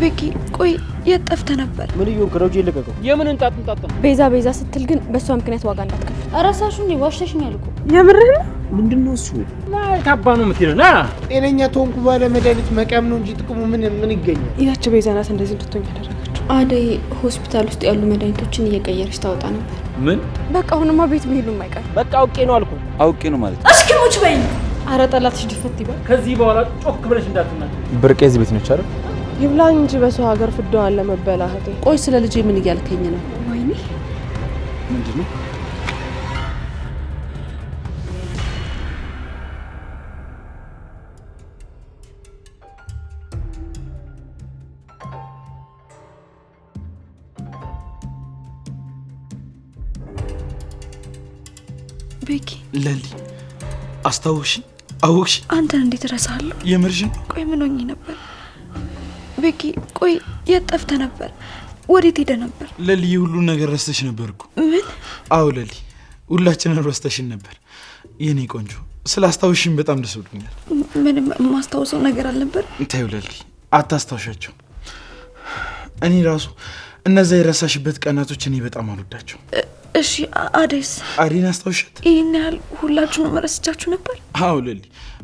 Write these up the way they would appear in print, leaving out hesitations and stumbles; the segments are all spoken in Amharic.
ቤኪ ቆይ የጠፍተ ነበር? ምን ይሁን ከሮጂ ይለቀቀው። የምን እንጣጥ ነው? ቤዛ ስትል ግን በሷ ምክንያት ዋጋ እንዳትከፍል። አራሳሹ እንዴ ዋሽተሽኛል እኮ። የምርህ ምንድነው እሱ? ታባ ነው የምትለው? ና ጤነኛ ተንኩ ባለ መድኃኒት መቃም ነው እንጂ ጥቅሙ ምን ይገኛል? ያቺ ቤዛ ናት እንደዚህ እንድትሆኝ ያደረገችው። አደይ ሆስፒታል ውስጥ ያሉ መድኃኒቶችን እየቀየረች ታወጣ ነበር። ምን? በቃ አሁንማ ቤት መሄዱ የማይቀር። በቃ አውቄ ነው አልኩ። አውቄ ነው ማለት እስኪ ሙች በይኝ። አረ ጠላትሽ ድፈት ይበል። ከዚህ በኋላ ጮክ ብለሽ እንዳትናገሪ። ብርቄ እዚህ ቤት ነች አይደል? ይብላኝ እንጂ በሰው ሀገር ፍዳዋን ለመበላህቴ። ቆይ ስለ ልጄ ምን እያልከኝ ነው? ወይኔ ምንድነው? ቤኪ ለሊ አስታውሽ አውቅሽ? አንተን እንዴት እረሳለሁ? የምርሽን? ቆይ ምን ሆኜ ነበር? ቤኪ ቆይ የት ጠፍተህ ነበር? ወዴት ሄደ ነበር? ለሊ ሁሉ ነገር ረስተሽ ነበርኩ። ምን? አዎ ለሊ ሁላችንን ረስተሽን ነበር የኔ ቆንጆ። ስላስታውሽኝ በጣም ደስ ብሎኛል። ምንም ማስታወሰው ነገር አልነበር። ታዩ ለሊ አታስታውሻቸው። እኔ ራሱ እነዛ የረሳሽበት ቀናቶች እኔ በጣም አልወዳቸው። እሺ አደይስ? አዴን አስታውሻት? ይሄን ያህል ሁላችሁንም ረስቻችሁ ነበር? አዎ ለሊ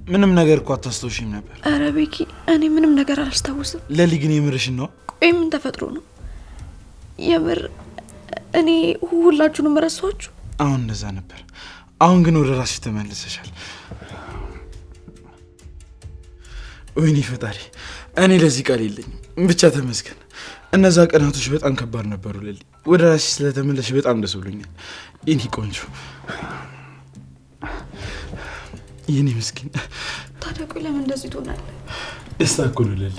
ምንም ነገር እኮ አታስታውሽም ነበር። አረ ቤኪ እኔ ምንም ነገር አላስታውስም። ለሊ ግን የምርሽን ነው? ቆይ ምን ተፈጥሮ ነው? የምር እኔ ሁላችሁንም ረሳችሁ? አሁን እንደዛ ነበር። አሁን ግን ወደ ራስሽ ተመልሰሻል። ወይኔ ፈጣሪ፣ እኔ ለዚህ ቃል የለኝም። ብቻ ተመስገን። እነዛ ቀናቶች በጣም ከባድ ነበሩ ለሊ። ወደ ራስሽ ስለተመለሽ በጣም ደስ ብሎኛል የኔ ቆንጆ፣ የኔ ምስኪን። ታዲያ ቆይ ለምን እንደዚህ ትሆናለህ? ደስታ እኮ ነው ለሊ፣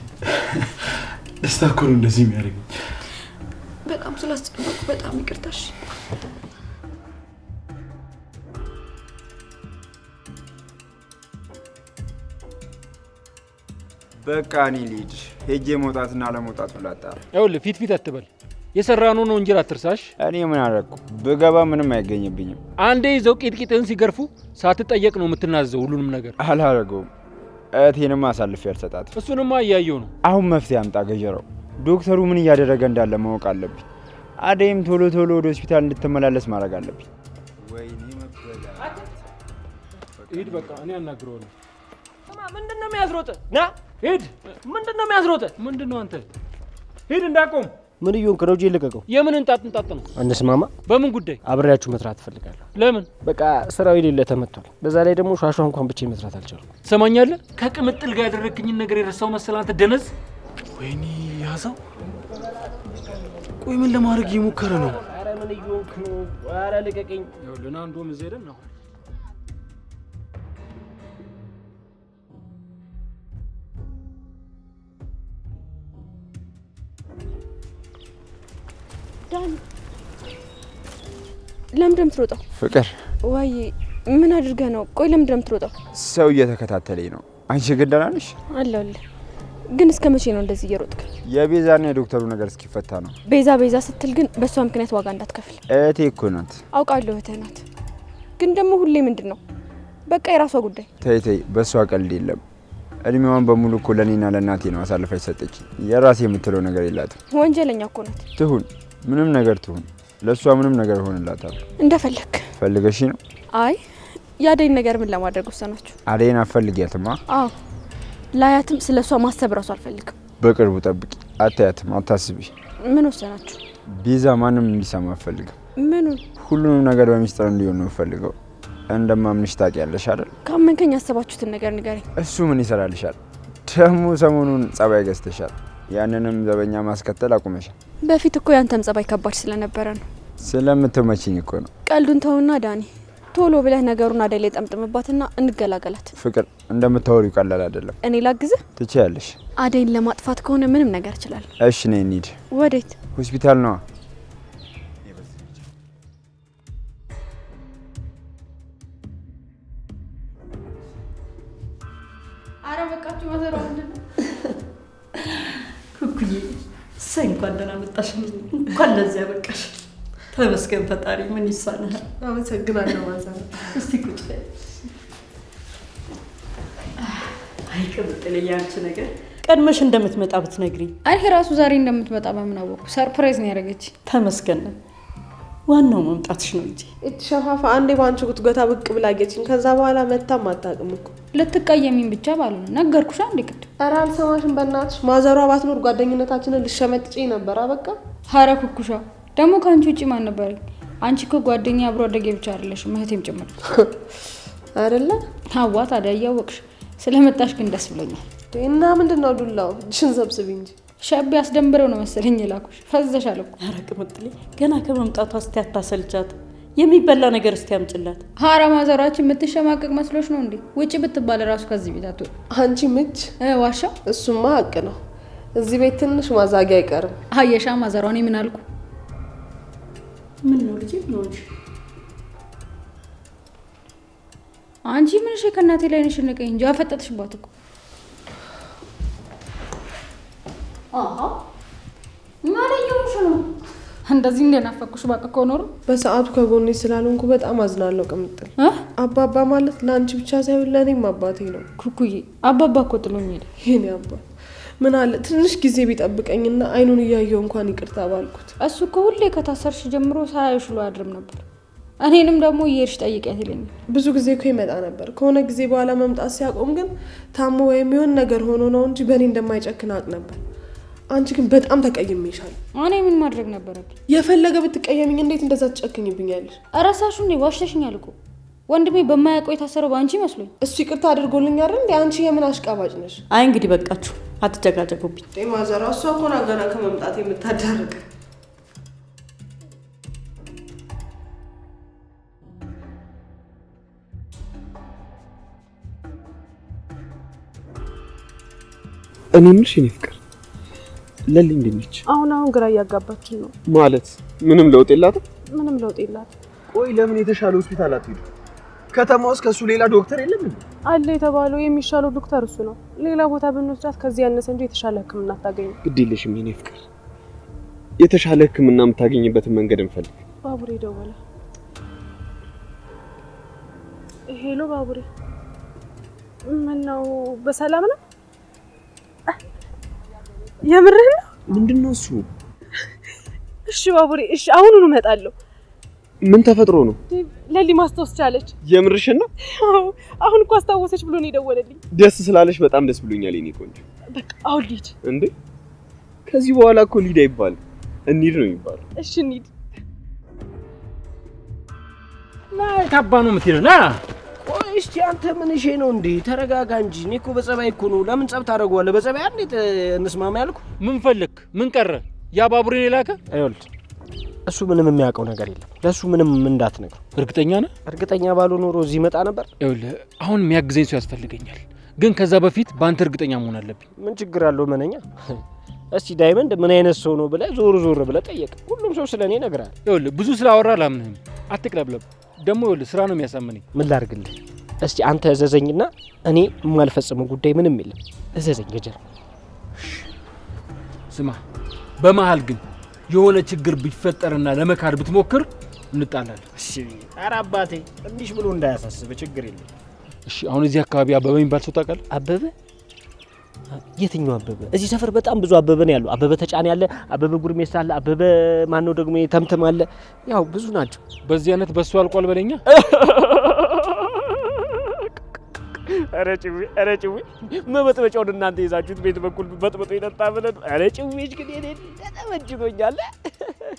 ደስታ እኮ ነው እንደዚህ የሚያደርገኝ። በጣም ስላስጨነቅኩ በጣም ይቅርታሽ። በቃ እኔ ልጅ ሄጄ መውጣትና ለመውጣት ብላጣ። ይኸውልህ ፊት አትበል። የሰራነው ነው እንጂ አትርሳሽ። እኔ ምን አደረኩ? ብገባ ምንም አይገኝብኝም። አንዴ ይዘው ቂጥቂጥህን ሲገርፉ ሳትጠየቅ ነው የምትናዘው ሁሉንም ነገር። አላደረገውም። እህቴንም አሳልፌ አልሰጣትም። እሱንማ እያየሁ ነው። አሁን መፍትሄ አምጣ ገጀራው። ዶክተሩ ምን እያደረገ እንዳለ ማወቅ አለብኝ። አደይም ቶሎ ወደ ሆስፒታል እንድትመላለስ ማድረግ አለብኝ። ወይኔ መበላ። ሂድ በቃ እኔ አናግረዋለሁ። ምንድነው የሚያስሮጥ? ና ሂድ። ምንድነው የሚያስሮጥ? ምንድነው አንተ? ሂድ እንዳቆም። ምን ይሁን ከሮጂ ይለቀቀው። የምን እንጣጥ ነው? አንስማማ። በምን ጉዳይ? አብሬያችሁ መስራት ፈልጋለሁ። ለምን? በቃ ስራው የሌለ ተመቷል። በዛ ላይ ደግሞ ሻሻ እንኳን ብቻ መስራት አልቻልኩም። ሰማኛለህ? ከቅምጥል ጋር ያደረክኝን ነገር የረሳው መሰለህ አንተ ደነዝ። ወይኔ ያዘው። ቆይ ምን ለማድረግ እየሞከረ ነው? ኧረ ምን ይሁን ነው? ኧረ ልቀቀኝ። ይኸውልህ ና እንደውም እዚህ ሄደን ነው ዳን። ለምን የምትሮጠው? ፍቅር ወይ ምን አድርገህ ነው? ቆይ ለምን የምትሮጠው? ሰው እየተከታተለኝ ነው። አንቺ ግን ደህና ነሽ? አለሁልህ። ግን እስከ መቼ ነው እንደዚህ እየሮጥክ? የቤዛና የዶክተሩ ነገር እስኪፈታ ነው። ቤዛ ስትል ግን በሷ ምክንያት ዋጋ እንዳትከፍል። እህቴ እኮ ናት። አውቃለሁ እህትህ ናት። ግን ደግሞ ሁሌ ምንድን ነው? በቃ የራሷ ጉዳይ። ተይ በሷ ቀልድ የለም። እድሜዋን በሙሉ እኮ ለኔና ለእናቴ ነው አሳልፋ ሰጠች። የራሴ የምትለው ነገር የላትም። ወንጀለኛ እኮ ናት። ትሁን ምንም ነገር ትሁን፣ ለሷ ምንም ነገር ሆነላታል። እንደፈለክ። ፈልገሽ ነው? አይ የአደይን ነገር ምን ለማድረግ ወሰናችሁ? አደይን አፈልጊያትማ? አዎ ላያትም ስለሷ ማሰብ ራሱ አልፈልግም። በቅርቡ ጠብቂ። አታያትም፣ አታስቢ። ምን ወሰናችሁ? ቤዛ ማንም እንዲሰማ አልፈልግም። ምኑ? ሁሉንም ነገር በሚስጥር እንዲሆን ነው ፈልገው። እንደማምንሽ ታውቂያለሽ አይደል? ካመንከኝ ያሰባችሁትን ነገር ንገረኝ። እሱ ምን ይሰራልሻል? ደግሞ ሰሞኑን ጸባይ ገዝተሻል። ያንንም ዘበኛ ማስከተል አቁመሻል። በፊት እኮ ያንተም ጸባይ ከባድ ስለነበረ ነው። ስለምትመችኝ እኮ ነው። ቀልዱን ተውና ዳኒ፣ ቶሎ ብለህ ነገሩን አደይ ላይ ጠምጥምባትና እንገላገላት። ፍቅር እንደምታወሪው ቀላል አይደለም። እኔ ላግዝህ? ትችያለሽ። አደይን ለማጥፋት ከሆነ ምንም ነገር እችላለሁ። እሺ ነይ እንሂድ። ወዴት? ሆስፒታል ነዋ። አረ በቃችሁ ማዘሯ ምንድነው? ኩኩዬ ሳይ እንኳን ደህና መጣሽ። እንኳን ለዚያ በቃሽ። ተመስገን ፈጣሪ። ምን ይሳናል? አመሰግናለሁ ማዘር። እስቲ ቁጭ በይ። አይ ቅምጥል ያንቺ ነገር ቀድመሽ እንደምትመጣ ብትነግሪኝ። አይ ራሱ ዛሬ እንደምትመጣ በምን አወኩ? ሰርፕራይዝ ነው ያደረገች። ተመስገን። ዋናው መምጣትሽ ነው እንጂ እቺ ሸፋፋ አንዴ ባንቺ ጉትጎታ ብቅ ብላገችኝ። ከዛ በኋላ መጣም አታውቅም እኮ። ልትቀየሚኝ ብቻ ባልሆነ ነገርኩሽ አንዴ ቅድ። ኧረ አልሰማሽም በእናትሽ። ማዘሯ ባትኖር ጓደኝነታችንን ልሸመጥጪኝ ነበር። አበቃ። ሀረ ኩኩሻ ደግሞ ከአንቺ ውጪ ማን ነበረኝ? አንቺ እኮ ጓደኛ አብሮ አደጌ ብቻ አይደለሽም እህቴም ጭምር አይደለ? ሀዋ ታዲያ እያወቅሽ ስለመጣሽ ግን ደስ ብሎኛል። እና ምንድነው ዱላው? እጅሽን ሰብስቢ እንጂ። ሸቢ አስደንብረው ነው መሰለኝ የላኩሽ። ፈዘሻል እኮ። ኧረ ቅምጥሌ ገና ከመምጣቷ እስቲ አታሰልቻት። የሚበላ ነገር እስቲ አምጪላት። ሀራ ማዘሯችን የምትሸማቀቅ መስሎሽ ነው እንዴ? ውጪ ብትባል ራሱ ከዚህ ቤት አትወጣ። አንቺ ምች ዋሻ። እሱማ ሀቅ ነው። እዚህ ቤት ትንሽ ማዛጊያ አይቀርም። አየሻ ማዘሯ። እኔ ምን አልኩ? ምን ነው ልጅ ነው እንጂ አንቺ ምን እሺ ከእናቴ ላይ ነሽ ንቀኝ እንጂ አፈጠጥሽባት እኮ። አሃ ማለየውሽ ነው እንደዚህ እንደናፈኩሽ ባቀ እኮ ኖሮ በሰዓቱ ከጎኔ ስላልሆንኩ በጣም አዝናለሁ ቅምጥል። አባባ ማለት ለአንቺ ብቻ ሳይሆን ለእኔም አባቴ ነው። ኩኩዬ አባባ እኮ ጥሎኝ ሄደ። የኔ አባት ምን አለ ትንሽ ጊዜ ቢጠብቀኝና አይኑን እያየው እንኳን ይቅርታ ባልኩት። እሱ እኮ ሁሌ ከታሰርሽ ጀምሮ ሳያይሽ ውሎ አድርም ነበር። እኔንም ደግሞ እየሄድሽ ጠይቂያት ይለኛል። ብዙ ጊዜ እኮ ይመጣ ነበር። ከሆነ ጊዜ በኋላ መምጣት ሲያቆም ግን ታሞ ወይም የሆነ ነገር ሆኖ ነው እንጂ በእኔ እንደማይጨክን አውቅ ነበር። አንቺ ግን በጣም ተቀይሜሻል። እኔ ምን ማድረግ ነበረብኝ? የፈለገ ብትቀየሚኝ እንዴት እንደዛ ትጨክኝብኛለሽ? እረሳሹ እንዴ? ዋሽተሽኛል እኮ ወንድሜ በማያውቀው የታሰረው ባንቺ መስሎኝ። እሱ ይቅርታ አድርጎልኝ አይደል እንዴ? አንቺ የምን አሽቃባጭ ነሽ? አይ እንግዲህ በቃችሁ፣ አትጨቃጨቁብኝ። ማዘሯ እሷ እኮ ናት ገና ከመምጣት የምታዳርቅ። እኔ ምንሽ የኔ ፍቅር ለሊ እንዴት ነች? አሁን ግራ እያጋባችን ነው። ማለት ምንም ለውጥ የላትም? ምንም ለውጥ የላትም። ቆይ ለምን የተሻለ ሆስፒታል አትሄዱ? ከተማ ውስጥ ከሱ ሌላ ዶክተር የለም እንዴ? አለ የተባለው የሚሻለው ዶክተር እሱ ነው። ሌላ ቦታ ብንወስዳት ከዚህ ያነሰ እንጂ የተሻለ ሕክምና አታገኝም። ግድ የለሽም የኔ ፍቅር፣ የተሻለ ሕክምና የምታገኝበትን መንገድ እንፈልግ። ባቡሬ ደወለ። ሄሎ ባቡሬ፣ ምነው በሰላም ነው? የምርህ ነው? ምንድነው እሱ? እሺ ባቡሬ፣ እሺ አሁኑኑ እመጣለሁ። ምን ተፈጥሮ ነው? ለሊ ማስታወስ ቻለች። የምርሽን ነው? አሁን እኮ አስታወሰች ብሎ ነው የደወለልኝ። ደስ ስላለሽ በጣም ደስ ብሎኛል የኔ ቆንጆ። በቃ አሁን ልሂድ። እንዴ ከዚህ በኋላ እኮ ሊድ አይባልም፣ እንሂድ ነው የሚባለው። እሺ እንሂድ። ና ታባ ነው የምትሄደው? ና ቆይ እስቲ አንተ ምን እሺ ነው እንዴ? ተረጋጋ እንጂ። እኔ እኮ በጸባይ እኮ ነው። ለምን ጸብ ታደርገዋለህ? በጸባይ እንዴት እንስማማ ያልኩ። ምን ፈልክ? ምን ቀረ? ያ ባቡሬን የላከ አይወልድ። እሱ ምንም የሚያውቀው ነገር የለም። ለሱ ምንም እንዳትነግረው። እርግጠኛ ነህ? እርግጠኛ ባልሆን ኖሮ እዚህ መጣ ነበር። ይኸውልህ አሁን የሚያግዘኝ ሰው ያስፈልገኛል፣ ግን ከዛ በፊት በአንተ እርግጠኛ መሆን አለብኝ። ምን ችግር አለው? መነኛ እስቲ ዳይመንድ ምን አይነት ሰው ነው ብለህ ዞር ብለህ ጠየቅ። ሁሉም ሰው ስለኔ ይነግራል። ይኸውልህ ብዙ ስላወራ አላምንህም። አትቅለብለብ። ደግሞ ይኸውልህ ስራ ነው የሚያሳምነኝ። ምን ላድርግልህ? እስቲ አንተ እዘዘኝና እኔ የማልፈጽመው ጉዳይ ምንም የለም። እዘዘኝ ገጀር። ስማ፣ በመሃል ግን የሆነ ችግር ቢፈጠርና ለመካድ ብትሞክር እንጣላለን። እሺ። ኧረ አባቴ እንዲሽ ብሎ እንዳያሳስብ፣ ችግር የለም። እሺ። አሁን እዚህ አካባቢ አበበ የሚባል ሰው ታውቃለህ? አበበ? የትኛው አበበ? እዚህ ሰፈር በጣም ብዙ አበበ ነው ያለው። አበበ ተጫነ ያለ፣ አበበ ጉርሜሳ አለ፣ አበበ ማን ነው ደግሞ ተምተም አለ። ያው ብዙ ናቸው። በዚህ አይነት በሱ አልቋል በለኛ። ኧረ ጭዌ መበጥበጫውን እናንተ ይዛችሁት ቤት በኩል በጥበጡ ይጠጣ ብለን። ኧረ ጭዌሽ ግን የኔ ተመችቶኛል።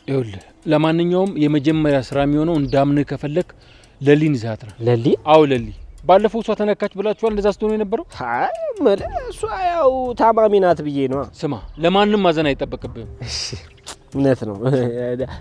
ይኸውልህ ለማንኛውም የመጀመሪያ ስራ የሚሆነው እንዳምንህ ከፈለክ ለሊን ይዛት ነው። ለሊ? አዎ ለሊ። ባለፈው እሷ ተነካች ብላችኋል። እንደዛ ስትሆኑ የነበረው? አይ ማለት እሷ ያው ታማሚ ናት ብዬ ነው። ስማ፣ ለማንም ማዘን አይጠበቅብህም። እሺ እውነት ነው።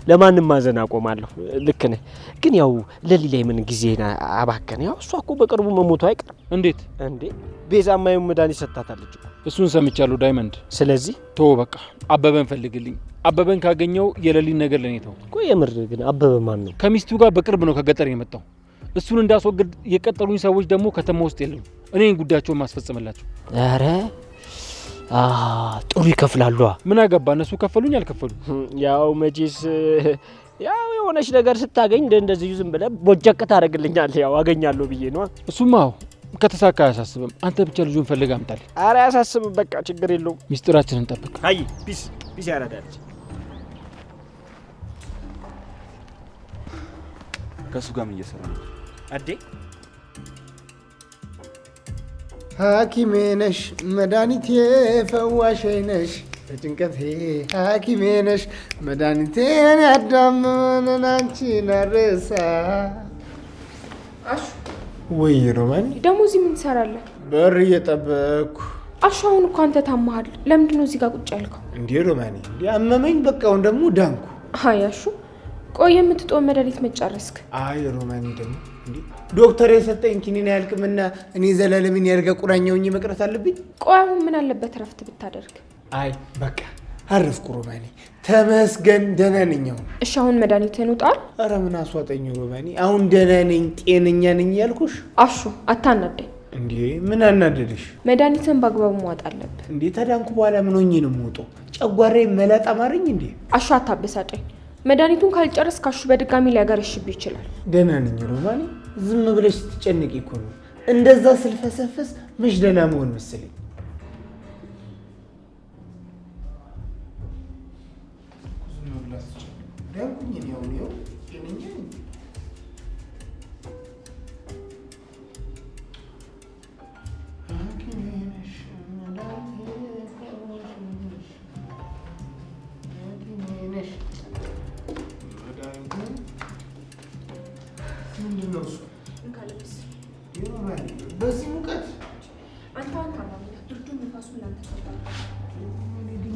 ለማንም ማዘን አቆማለሁ። ልክ ነህ። ግን ያው ለሊ ላይ ምን ጊዜና አባከነ። ያው እሷ እኮ በቅርቡ መሞቷ አይቀርም። እንዴት እንዴ? ቤዛ ማየው መድኃኒት ሰጥታታለች። እሱን ሰምቻለሁ ዳይመንድ። ስለዚህ ቶ በቃ አበበን ፈልግልኝ። አበበን ካገኘው የለሊን ነገር ለኔ ተው። ቆይ የምር ግን አበበ ማን ነው? ከሚስቱ ጋር በቅርብ ነው ከገጠር የመጣው። እሱን እንዳስወግድ የቀጠሉኝ ሰዎች ደግሞ ከተማ ውስጥ የለም። እኔን ጉዳያቸውን ማስፈጸምላቸው። ኧረ ጥሩ ይከፍላሉ። ምን አገባ? እነሱ ከፈሉኝ አልከፈሉኝ። ያው መቼስ ያው የሆነች ነገር ስታገኝ እንደዚህ ዝም ብለህ ቦጀቅ ታደርግልኛለህ። ያው አገኛለሁ ብዬ ነው። እሱማ ከተሳካ አያሳስብም። አንተ ብቻ ልጁን ፈልግ አምጣልኝ። ኧረ አያሳስብም፣ በቃ ችግር የለውም። ሚስጥራችንን ጠብቅ። አይ ፒስ ያራዳልች። ከሱ ጋር ምን እየሰራ ነው? አዴ ሐኪሜ ነሽ መድኃኒቴ ፈዋሼ ነሽ በጭንቀቴ ሐኪሜ ነሽ መድኃኒቴን ያዳመመንን አንቺን አርሳ። አሹ ወይ ሮማን ደግሞ እዚህ ምን ትሰራለህ? በር እየጠበቅኩ። አሹ አሁን እኮ አንተ ታመሃል። ለምንድን ነው እዚህ ጋር ቁጭ ያልከው? እንዴ ሮማን እንዴ አመመኝ፣ በቃ አሁን ደግሞ ዳንኩ። አይ አሹ ቆይ የምትጦም መድኃኒት መጨረስክ? አይ ሮማን ደግሞ እንዴ ዶክተር የሰጠኝ ኪኒን ያልቅምና እኔ ዘላለምን ያርጋ ቁራኛውኝ መቅረት አለብኝ? ቆይ አሁን ምን አለበት እረፍት ብታደርግ? አይ በቃ አረፍኩ ሮማኔ፣ ተመስገን ደህና ነኝ አሁን። እሺ አሁን መድኃኒትህን ውጣል? ኧረ ምን አስዋጠኝ ሮማኔ፣ አሁን ደህና ነኝ ጤነኛ ነኝ ያልኩሽ። አሹ አታናደኝ። እንዴ ምን አናደደሽ? መድኃኒትህን በአግባቡ መዋጥ አለብህ። እንዴ ተዳንኩ በኋላ ምን ሆኜ ነው የምወጣው? ጨጓራዬ መላጥ አማረኝ እንዴ? አሹ አታበሳጨኝ። መድኃኒቱን ካልጨረስክ አሹ በድጋሚ ሊያገረሽብህ ይችላል። ደህና ነኝ ሮማኔ፣ ዝም ብለሽ ስትጨነቂ እኮ ነው እንደዛ ስልፈሰፈስ። መች ደህና መሆን መሰለኝ። በዚህ ሙቀት አንተ ብርዱ ንፋሱ ላንተ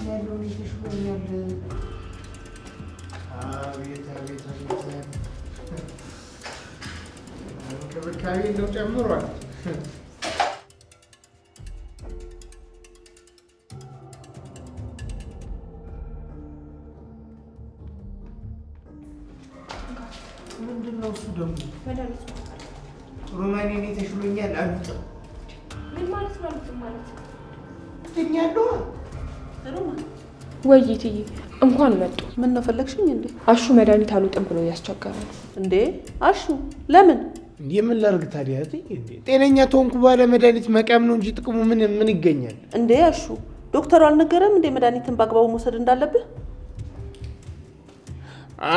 ያለው ተሽሎኛል። አቤት አቤት አቤት እንክብካቤ ነው ጨምሯል። ምንድን ነው እሱ ደግሞ? ሮማኔ እኔ ተሽሎኛል አልውጥም። ምን ማለት ነው አልውጥም ማለት? እተኛለሁ። ወይ እትዬ እንኳን መጡ። ምን ነው ፈለግሽኝ እንዴ? አሹ መድኃኒት አልውጥም ብሎ ያስቸገረ ነው እንዴ? አሹ ለምን? እንዴ ምን ላድርግ ታዲያ? እንዴ ጤነኛ ተሆንኩ በኋላ መድኃኒት መቃም ነው እንጂ ጥቅሙ ምን ይገኛል? እንዴ አሹ ዶክተሩ አልነገረም እንዴ መድኃኒትን በአግባቡ መውሰድ እንዳለብህ?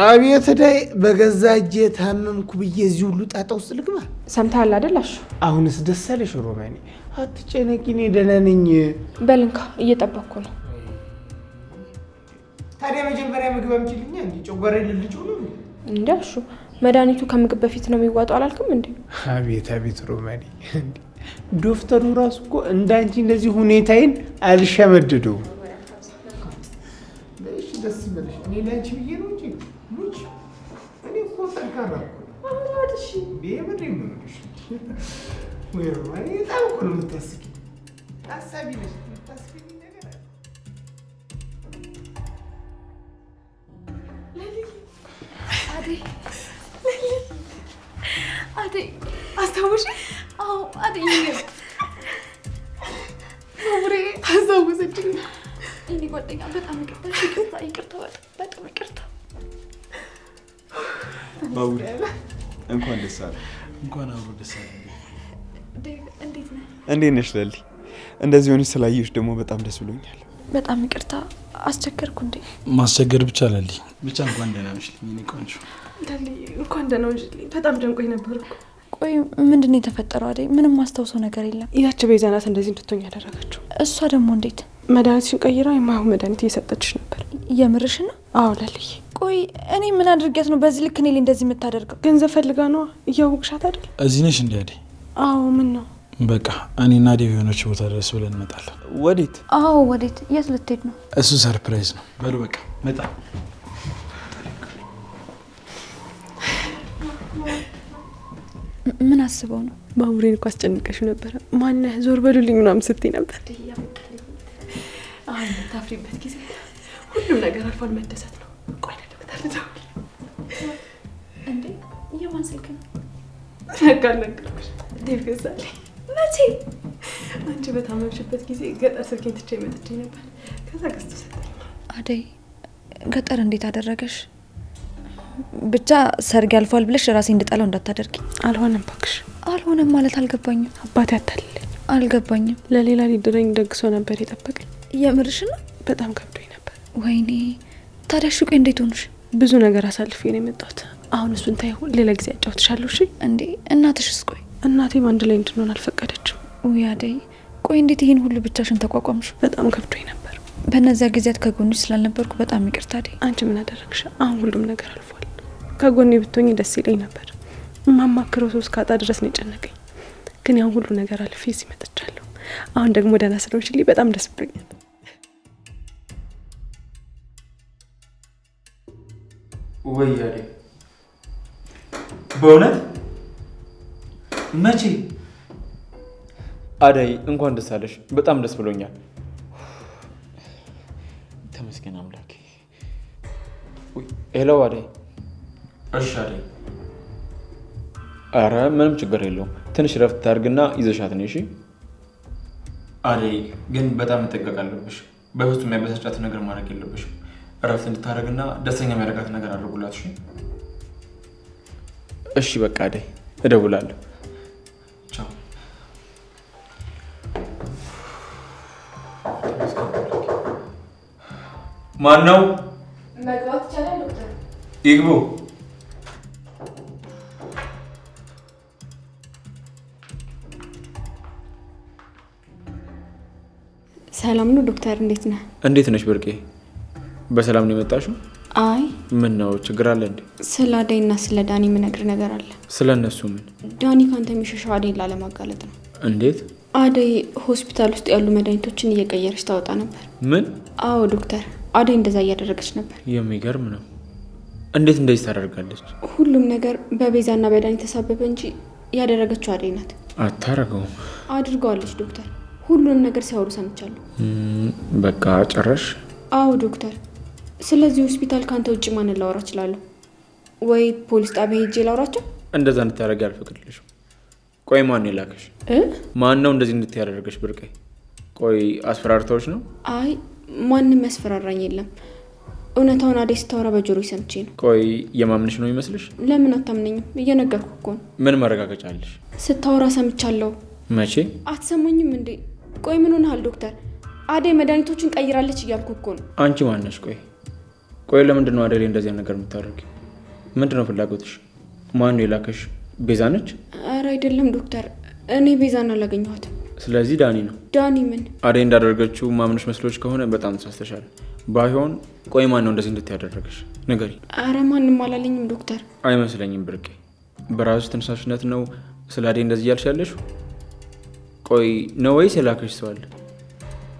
አቤት ዳይ በገዛ እጄ ታመምኩ ብዬ እዚህ ሁሉ ጣጣ ውስጥ ልግባ? ሰምተሃል አይደል አሹ? አሁንስ ደስ አለሽ ሮማኔ? አትጨነቂ፣ እኔ ደህና ነኝ። በልንካ እየጠበቅኩ ነው። ታዲያ መጀመሪያ ምግብ አምጪልኛ። እንዴ ጨጓራ ልልጭ ነው እንዴ? አሹ መድኃኒቱ ከምግብ በፊት ነው የሚዋጣው አላልክም እንዴ? አቤት አቤት ሮማኔ፣ ዶክተሩ ራሱ እኮ እንዳንቺ እንደዚህ ሁኔታዬን አልሸመደደውም። እሺ ደስ ይበልሽ። እኔ ላንቺ ብዬ ነው እንጂ ሙች እኔ እኮ ጠንካራ እኮ አማራሽ ቢምሪ ምንሽ ወይ ሮማኔ፣ በጣም እኮ ነው የምታስቂኝ። ታሳቢ ነሽ፣ የምታስቂኝ ነገር አለ። አደይ አስታውሽ? አዎ አደይ አውሬ አስታውሰችኝ። እኔ ጓደኛ በጣም ይቅርታ፣ በጣም ይቅርታ። ባቡሬ እንኳን ደስ አለ። እንኳን አብሮ ደስ አለ። እንዴት ነህ? እንዴት ነሽ ለሊ? እንደዚህ ሆነሽ ስላየሁሽ ደግሞ በጣም ደስ ብሎኛል። በጣም ይቅርታ አስቸገርኩ እንዴ? ማስቸገር ብቻ ለሊ፣ ብቻ እንኳን ደህና ነሽልኝ የኔ ቆንጆ። ለሊ እንኳን ደህና ነሽልኝ። በጣም ደንቆኝ ነበር እኮ። ቆይ ምንድን ነው የተፈጠረው አደይ? ምንም ማስታውሰው ነገር የለም። ያቺ ቤዛ ናት እንደዚህ እንድትሆኝ ያደረገችው። እሷ ደግሞ እንዴት? መድኃኒትሽን ቀይራ የማይሆን መድኃኒት እየሰጠችሽ ነበር። የምርሽ ነው? አዎ ለልዬ። ቆይ እኔ ምን አድርጊያት ነው በዚህ ልክ እኔ ላይ እንደዚህ የምታደርገው? ገንዘብ ፈልጋ ነዋ። እያወቅሻት አይደል? እዚህ ነሽ እንዴ አደይ? አዎ ምን ነው? በቃ እኔና ዴቭ የሆነች ቦታ ድረስ ብለን እንመጣለን። ወዴት? አዎ ወዴት? የት ልትሄድ ነው? እሱ ሰርፕራይዝ ነው። በሉ በቃ መጣ። ምን አስበው ነው? ባቡሬን እኮ አስጨንቀሽ ነበረ። ማነህ ዞር በሉልኝ ምናምን ስትይ ነበር። አይ ታፍሪበት ጊዜ ሁሉም ነገር አልፏል። መደሰት ነው። ቆይ ለዶክተር ልደውል። እንዴ የማን ስልክ ነው? ነገርኩሽ። ዴቭ ገዛልኝ። መቼ? አንቺ በታመምሽበት ጊዜ ገጠር ስልኬን ትቼ መጥቼ ነበር። ከዛ ገዝቶ ሰጠኝ። አደይ ገጠር እንዴት አደረገሽ? ብቻ ሰርግ ያልፏል ብለሽ ራሴ እንድጠላው እንዳታደርጊ። አልሆነም እባክሽ። አልሆነም ማለት አልገባኝም። አባቴ አታለለኝ። አልገባኝም። ለሌላ ሊድረኝ ደግሶ ነበር የጠበቀኝ። የምርሽ ነው? በጣም ከብዶኝ ነበር። ወይኔ ታዲያ ሹቄ እንዴት ሆንሽ? ብዙ ነገር አሳልፌ ነው የመጣሁት። አሁን እሱን ታይሁ ሌላ ጊዜ አጫውትሻለሁ። እሺ እንዴ እናትሽስ? ቆይ እናቴም አንድ ላይ እንድንሆን አልፈቀደችም። ውይ አደይ፣ ቆይ እንዴት ይሄን ሁሉ ብቻሽን ተቋቋምሽ? በጣም ከብዶኝ ነበር። በእነዚያ ጊዜያት ከጎንሽ ስላልነበርኩ በጣም ይቅርታ አደይ። አንቺ ምን አደረግሽ? አሁን ሁሉም ነገር አልፏል። ከጎኔ ብትሆኚ ደስ ይለኝ ነበር። ማማክረው ሰው እስካጣ ድረስ ነው የጨነቀኝ። ግን ያን ሁሉ ነገር አልፌ እዚህ መጥቻለሁ። አሁን ደግሞ ደህና ስለሆንሽልኝ በጣም ደስ ብሎኛል። ወይ አደይ፣ በእውነት መቼ? አደይ እንኳን ደስ አለሽ። በጣም ደስ ብሎኛል። ተመስገን አምላኬ። ሄሎ አደይ። እሺ አደይ። አረ ምንም ችግር የለውም። ትንሽ ረፍት ታርግና ይዘሻት ነው። እሺ አደይ፣ ግን በጣም መጠንቀቅ አለብሽ። በፍጹም የሚያበሳጫት ነገር ማድረግ የለብሽም። ረፍት እንድታደርግና ደስተኛ የሚያደርጋት ነገር አድርጉላት። እሺ እሺ፣ በቃ አደይ፣ እደውላለሁ። ቻው። ማን ነው? መግባት ይቻላል ዶክተር? ይግቡ። ሰላም ነው ዶክተር፣ እንዴት ነህ? እንዴት ነሽ ብርቄ? በሰላም ነው የመጣሽው? አይ ምን ነው ችግር አለ እንዴ? ስለ አደይና ስለ ዳኒ የምነግርህ ነገር አለ። ስለ እነሱ ምን? ዳኒ ካንተ የሚሸሸው አደይን ላለማጋለጥ ነው። እንዴት? አደይ ሆስፒታል ውስጥ ያሉ መድኃኒቶችን እየቀየረች ታወጣ ነበር። ምን? አዎ ዶክተር፣ አደይ እንደዛ እያደረገች ነበር። የሚገርም ነው። እንዴት እንደዚህ ታደርጋለች? ሁሉም ነገር በቤዛና በዳኒ ተሳበበ እንጂ ያደረገችው አደይ ናት። አታረገውም። አድርገዋለች ዶክተር። ሁሉንም ነገር ሲያወሩ ሰምቻለሁ። በቃ ጨረሽ? አዎ ዶክተር። ስለዚህ ሆስፒታል ካንተ ውጭ ማንን ላወራ እችላለሁ? ወይ ፖሊስ ጣቢያ ሄጄ ላውራቸው? እንደዛ እንድታደርጊ አልፈቅድልሽም። ቆይ ማን የላከሽ? ማን ነው እንደዚህ እንድታደርገሽ ብርቄ? ቆይ አስፈራርተውሽ ነው? አይ ማንም ያስፈራራኝ የለም። እውነታውን አደይ ስታወራ በጆሮ ሰምቼ ነው። ቆይ የማምንሽ ነው ይመስልሽ? ለምን አታምነኝም? እየነገርኩ እኮ ነው። ምን ማረጋገጫ አለሽ? ስታወራ ሰምቻለሁ። መቼ? አትሰማኝም እንዴ? ቆይ ምን ሆነሃል ዶክተር? አደይ መድኃኒቶችን ቀይራለች እያልኩ እኮ ነው። አንቺ ማነሽ? ቆይ ለምንድን ነው አደይ እንደዚህ ነገር የምታደርጊው? ምንድን ነው ፍላጎትሽ? ማን ነው የላከሽ? ቤዛ ነች? ኧረ አይደለም ዶክተር፣ እኔ ቤዛን አላገኘኋትም። ስለዚህ ዳኒ ነው። ዳኒ ምን? አደይ እንዳደረገችው ማምነሽ መስሎች ከሆነ በጣም ተሳስተሻል። ባይሆን ቆይ ማን ነው እንደዚህ እንድታደርገሽ ንገሪ። ኧረ ማንም አላለኝም ዶክተር። አይመስለኝም ብርቄ፣ በራስሽ ተነሳሽነት ነው ስለ አደይ እንደዚህ እያልሽ ያለሽው። ቆይ ነው ወይስ የላከሽ ሰው አለ?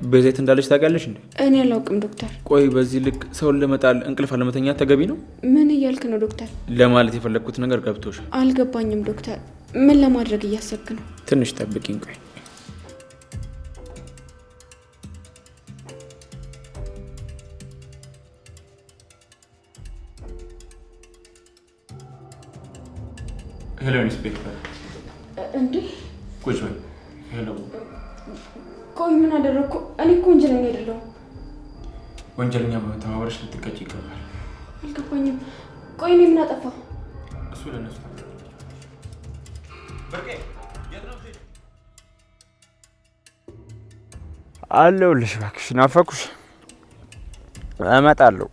ቤዛት እንዳለች ታውቂያለሽ እንዴ? እኔ አላውቅም ዶክተር። ቆይ በዚህ ልክ ሰውን ለመጣል እንቅልፍ አለመተኛት ተገቢ ነው? ምን እያልክ ነው ዶክተር? ለማለት የፈለግኩት ነገር ገብቶሽ? አልገባኝም ዶክተር። ምን ለማድረግ እያሰብክ ነው? ትንሽ ጠብቂኝ። ቆይ ሄሎ ኢንስፔክተር። እንዴ ቁጭ በይ። ሄሎ። ቆይ ምን አደረግኩ? እኔ እኮ ወንጀለኛ አይደለሁም። ወንጀለኛ በመተባበርሽ ልትቀጭ ይገባል። አልገባኝም። ቆይ እኔ ምን አጠፋ? እሱ ለነሱ አለሁልሽ። እባክሽ ናፈኩሽ። እመጣለሁ።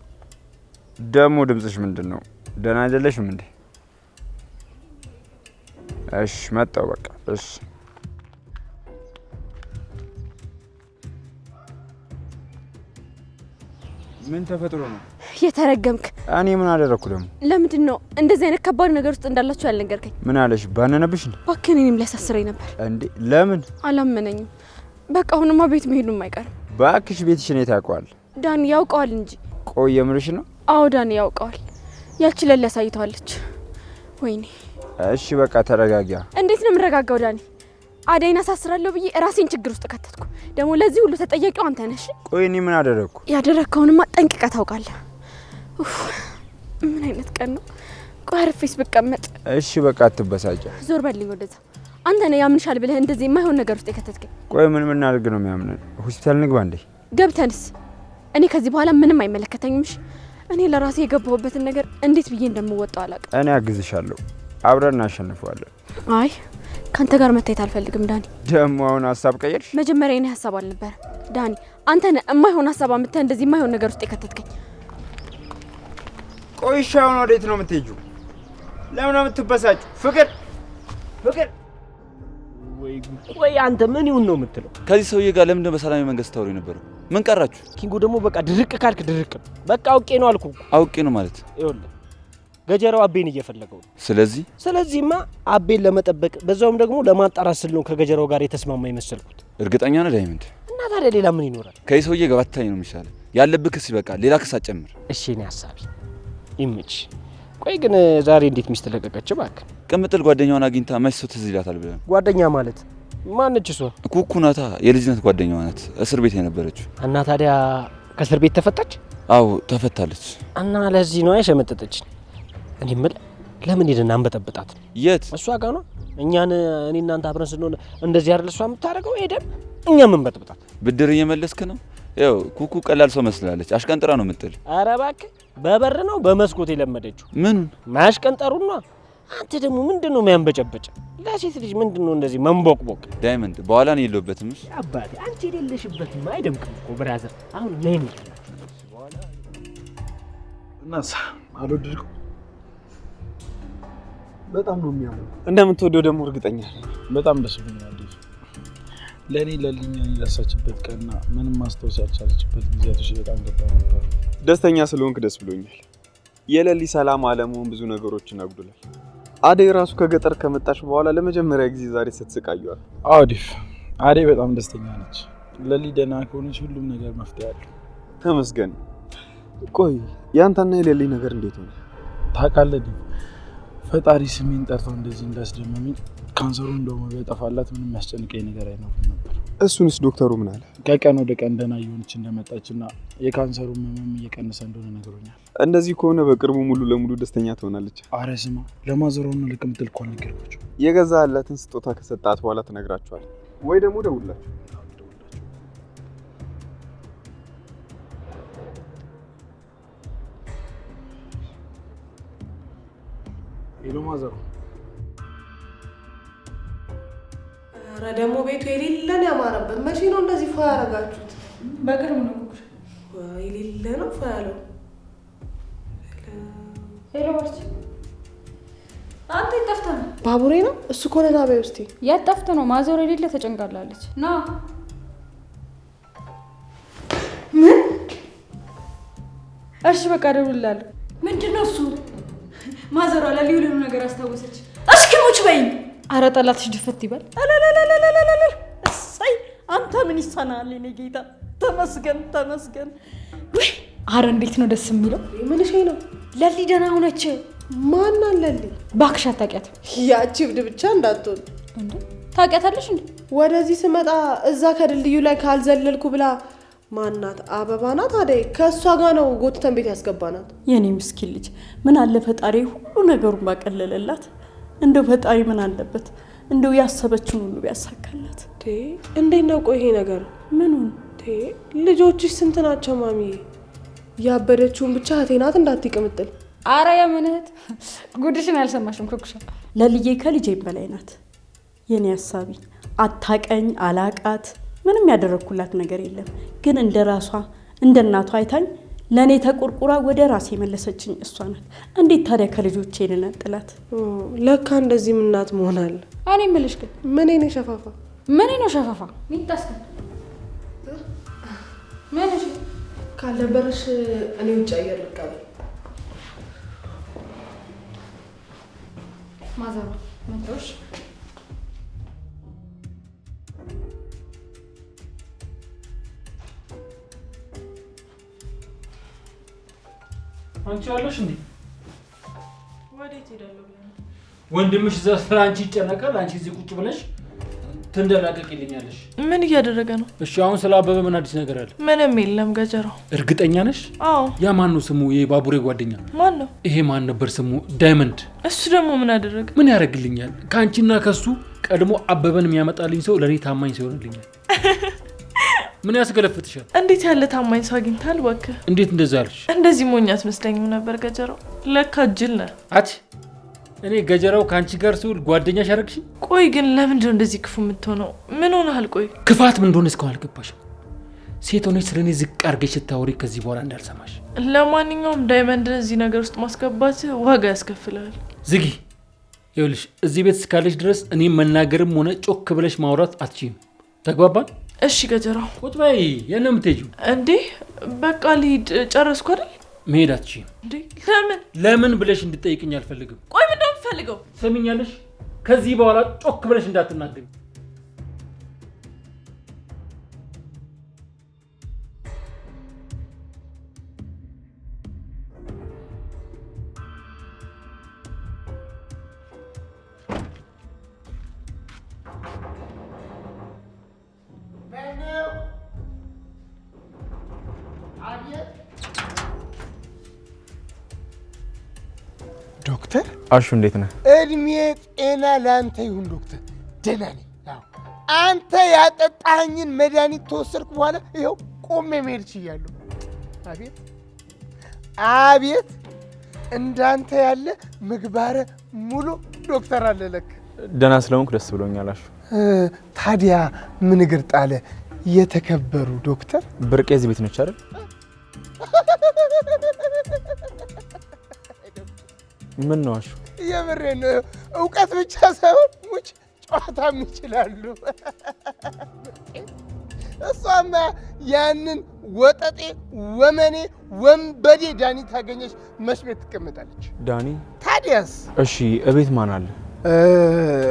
ደግሞ ድምፅሽ ምንድን ነው? ደህና አይደለሽም እንዴ? እሺ መጣሁ። በቃ እሺ። ምን ተፈጥሮ ነው? የተረገምክ። እኔ ምን አደረኩ ደግሞ? ለምንድን ነው እንደዚህ አይነት ከባድ ነገር ውስጥ እንዳላችሁ ያልነገርከኝ? ምን አለሽ? ባነነብሽ እንዴ? እባክህ እኔንም ሊያሳስረኝ ነበር እንዴ? ለምን? አላመነኝም። በቃ አሁንማ ቤት መሄዱም አይቀርም። እባክሽ ቤትሽን የት ያውቀዋል? ዳኒ ያውቀዋል እንጂ። ቆይ የምርሽ ነው? አዎ ዳኒ ያውቀዋል። ያቺ ለሊ ያሳይተዋለች። ወይኔ። እሺ በቃ ተረጋጊያ። እንዴት ነው የምረጋጋው ዳኒ? አደይን አሳስራለሁ ብዬ ራሴን ችግር ውስጥ ከተትኩ። ደግሞ ለዚህ ሁሉ ተጠያቂው አንተ ነሽ። ቆይ እኔ ምን አደረግኩ? ያደረግከውንማ ጠንቅቀህ ታውቃለህ። ምን አይነት ቀን ነው? ቆይ አርፌስ ብቀመጥ። እሺ በቃ አትበሳጭ። ዞር በልኝ ወደዛ። አንተ ነህ ያምንሻል ብለህ እንደዚህ የማይሆን ነገር ውስጥ የከተትከኝ። ቆይ ምን እናድርግ ነው የሚያምነን? ሆስፒታል እንግባ እንዴ? ገብተንስ? እኔ ከዚህ በኋላ ምንም አይመለከተኝም። እሺ እኔ ለራሴ የገባሁበትን ነገር እንዴት ብዬ እንደምወጣው አላውቅም። እኔ አግዝሻለሁ። አብረን እናሸንፈዋለን። አይ ካንተ ጋር መታየት አልፈልግም ዳኒ። ደግሞ አሁን ሀሳብ ቀየርሽ? መጀመሪያ የኔ ሀሳብ አልነበረ ዳኒ። አንተ ነህ የማይሆን ሀሳብ አምጥተህ እንደዚህ የማይሆን ነገር ውስጥ የከተትከኝ። ቆይሽ አሁን ወዴት ነው የምትሄጂው? ለምን ነው የምትበሳጩ? ፍቅር ወይ አንተ ምን ይሁን ነው የምትለው? ከዚህ ሰውዬ ጋር ለምን በሰላማዊ መንገድ ስታወሩ የነበረው? ምን ቀራችሁ? ኪንጎ ደግሞ በቃ ድርቅ ካልክ ድርቅ ነው። በቃ አውቄ ነው አልኩ። አውቄ ነው ማለት ይኸውልህ ገጀራው አቤን እየፈለገው ነው። ስለዚህማ አቤን ለመጠበቅ በዛውም ደግሞ ለማጣራት ስል ነው ከገጀራው ጋር የተስማማ ይመስልኩት። እርግጠኛ ነህ ዳይመንድ? እና ታዲያ ሌላ ምን ይኖራል? ከዚህ ሰውዬ ጋር ባትታይ ነው የሚሻለው። ያለብህ ክስ ይበቃል። ሌላ ክስ አትጨምር። እሺ እኔ ሀሳቢ ይምች። ቆይ ግን ዛሬ እንዴት ሚስት ለቀቀች? እባክህ ቅምጥል ጓደኛዋን አግኝታ መች ሰው ትዝ ይላታል ብለህ? ጓደኛ ማለት ማነች እሷ? ኩኩ ናታ። የልጅነት ጓደኛዋ ናት፣ እስር ቤት የነበረችው። እና ታዲያ ከእስር ቤት ተፈታች? አዎ ተፈታለች። እና ለዚህ ነው ያሸመጠጠች። እኔ የምልህ ለምን ሄደን አንበጠብጣት? የት? እሷ ጋር ነው። እኔ እናንተ አብረን ስንሆን እንደዚህ አይደል እሷ የምታደርገው? ሄደን እኛ ምን በጥብጣት? ብድር እየመለስክ ነው? ያው ኩኩ ቀላል ሰው መስላለች። አሽቀንጥራ ነው የምትል። ኧረ እባክህ በበር ነው በመስኮት የለመደችው። ምኑን? ማሽቀንጠሩና። አንተ ደግሞ ምንድነው የሚያንበጨበጭ? ለሴት ልጅ ምንድነው እንደዚህ መንቦቅቦቅ? ዳይመንድ በኋላ ነው የለውበትም። እሺ አባቴ አንቺ የሌለሽበትም አይደምቅም እኮ ብራዘር። አሁን ነይ ነው እናሳ አልወደድኩም። በጣም ነው የሚያምረው። እንደምትወደው ደግሞ እርግጠኛ ነኝ። በጣም ደስ ብሎኛል። ለእኔ ለልኛን የደረሰችበት ቀንና ምንም ማስታወስ ያልቻለችበት ጊዜያቶች በጣም ገባ ነበር። ደስተኛ ስለሆንክ ደስ ብሎኛል። የለሊ ሰላም አለመሆን ብዙ ነገሮችን አጉድሏል። አደይ ራሱ ከገጠር ከመጣች በኋላ ለመጀመሪያ ጊዜ ዛሬ ስትስቃዩዋል። አውዲፍ አደይ በጣም ደስተኛ ነች። ለሊ ደህና ከሆነች ሁሉም ነገር መፍትሄ አለው። ተመስገን። ቆይ ያንተና የለሊ ነገር እንዴት ሆነ? ታውቃለህ ፈጣሪ ስሜን ጠርቶ እንደዚህ እንዳስደመመኝ ካንሰሩ እንደውም ቢጠፋላት ምንም የሚያስጨንቀኝ ነገር አይኖርም ነበር። እሱንስ ዶክተሩ ምን አለ? ከቀን ወደ ቀን ደህና እየሆነች እንደመጣችና የካንሰሩ ህመም እየቀነሰ እንደሆነ ነግሮኛል። እንደዚህ ከሆነ በቅርቡ ሙሉ ለሙሉ ደስተኛ ትሆናለች። አረ ስማ፣ ለማዘሯና ለቅምጥል እኮ አልነገርኳቸው። የገዛላትን ስጦታ ከሰጣት በኋላ ትነግራቸዋል ወይ ደግሞ ደውላችሁ። ሄሎ ማዘሯ። ኧረ ደግሞ ቤቱ የሌለን ያማረበት። መቼ ነው እንደዚህ ፏ ያደረጋችሁት? በቅርብ ነው እኮ። የሌለ ነው ፏ ያለው። ሄሎ ወርች፣ አንተ ጠፍተህ ነው? ባቡሬ ነው እሱ። ኮነ ና በይ ውስቲ። የት ጠፍተህ ነው? ማዘር የሌለ ተጨንቃላለች። ና ምን? እሺ በቃ እደውልልሃለሁ። ምንድን ነው እሱ? ማዘሯ ለልዩ ልዩ ነገር አስታወሰች። እስኪ ሙች በይኝ። አረ ጠላትሽ ድፈት ይበል። እሰይ አንተ ምን ይሳናል? የኔ ጌታ ተመስገን ተመስገን። ወይ አረ እንዴት ነው ደስ የሚለው። ምን እሺ ነው? ለሊ ደህና ሆነች። ማን አለሊ? ባክሽ አታውቂያትም? ያቺ እብድ ብቻ እንዳትሆን። እንዴ ታውቂያታለሽ እንዴ? ወደዚህ ስመጣ እዛ ከድልድዩ ላይ ካልዘለልኩ ብላ ማናት? አበባ ናት። አደይ ከእሷ ጋር ነው ጎትተን ቤት ያስገባናት። የኔ ምስኪን ልጅ ምን አለ ፈጣሪ ሁሉ ነገሩን ባቀለለላት። እንደው ፈጣሪ ምን አለበት እንደው ያሰበችውን ሁሉ ቢያሳካላት። እንዴት ነው ቆይ ይሄ ነገር? ምኑን? ልጆችሽ ስንት ናቸው ማሚዬ? ያበደችውን ብቻ እህቴ ናት እንዳትቀምጥል። አረ የምን እህት? ጉድሽን ያልሰማሽም ኩኩሻ። ለልጄ ከልጄ በላይ ናት። የኔ ሀሳቢ አታቀኝ አላቃት ምንም ያደረኩላት ነገር የለም። ግን እንደ ራሷ እንደ እናቷ አይታኝ ለኔ ተቆርቁራ ወደ ራሴ መለሰችኝ እሷ ናት። እንዴት ታዲያ ከልጆቼ ልነጥላት? ለካ እንደዚህ እናት መሆን አለ። እኔ የምልሽ ግን ምን ነው ሸፋፋ? ምን ነው ሸፋፋ? ሚጣስከ ምን እሺ ካልነበረሽ እኔ ውጭ አየር ልቀበል። ማዘሯ መጣሽ? አንቺ አለሽ እንዴ? ወዴት ሄዳለሁ? ወንድምሽ እዛ ስለ አንቺ ይጨነቃል፣ አንቺ እዚህ ቁጭ ብለሽ ትንደላቀቂልኛለሽ። ምን እያደረገ ነው? እሺ አሁን ስለ አበበ ምን አዲስ ነገር አለ? ምንም የለም ገጀራው። እርግጠኛ ነሽ? አዎ። ያ ማን ነው ስሙ? የባቡሬ ጓደኛ ማን ነው? ይሄ ማን ነበር ስሙ? ዳይመንድ። እሱ ደግሞ ምን አደረገ? ምን ያደርግልኛል? ከአንቺና ከሱ ቀድሞ አበበን የሚያመጣልኝ ሰው ለኔ ታማኝ ሰው ይሆንልኛል። ምን ያስገለፍትሻል? እንዴት ያለ ታማኝ ሰው አግኝታል? እባክህ እንዴት እንደዛ አልሽ? እንደዚህ ሞኝ አትመስለኝም ነበር ገጀራው። ለካ ጅል ነህ። አቺ እኔ ገጀራው ካንቺ ጋር ስውል ጓደኛሽ አረግሽ? ቆይ ግን ለምንድን ነው እንደዚህ ክፉ የምትሆነው? ምን ሆነሃል? ቆይ ክፋት ምን እንደሆነ እስካሁን አልገባሽም። ሴት ሆነሽ ስለኔ ዝቅ አድርገሽ ስታወሪ ከዚህ በኋላ እንዳልሰማሽ። ለማንኛውም ዳይመንድን እዚህ ነገር ውስጥ ማስገባት ዋጋ ያስከፍላል። ዝጊ። ይኸውልሽ እዚህ ቤት እስካለሽ ድረስ እኔ መናገርም ሆነ ጮክ ብለሽ ማውራት አትችይም። ተግባባን? እሺ ገጀራው። ቁጭ በይ። የት ነው የምትሄጂው? እንዴ በቃ ልሂድ። ጨረስኩ አይደል? መሄድ አትችይም። እንዴ ለምን ብለሽ እንድጠይቅኝ አልፈልግም። ቆይ ምንድን ነው የምትፈልገው? ሰሚኛለሽ? ከዚህ በኋላ ጮክ ብለሽ እንዳትናገሪ። ዶክተር አሹ እንዴት ነህ? እድሜ ጤና ለአንተ ይሁን ዶክተር። ደህና ነኝ። አንተ ያጠጣኸኝን መድኃኒት ተወሰድኩ በኋላ ይኸው ቆሜ መሄድ ችያለሁ። አቤት አቤት፣ እንዳንተ ያለ ምግባረ ሙሉ ዶክተር አለ ለክ። ደህና ስለሆንኩ ደስ ብሎኛል አሹ። ታዲያ ምን እግር ጣለ የተከበሩ ዶክተር? ብርቄ እዚህ ቤት ነች አይደል? ምን ነው አሹ? የምሬን ነው። እውቀት ብቻ ሳይሆን ሙጭ ጨዋታም ይችላሉ። እሷማ ያንን ወጠጤ ወመኔ ወንበዴ ዳኒ ታገኘች መች ቤት ትቀመጣለች? ዳኒ? ታዲያስ? እሺ እቤት ማን አለ?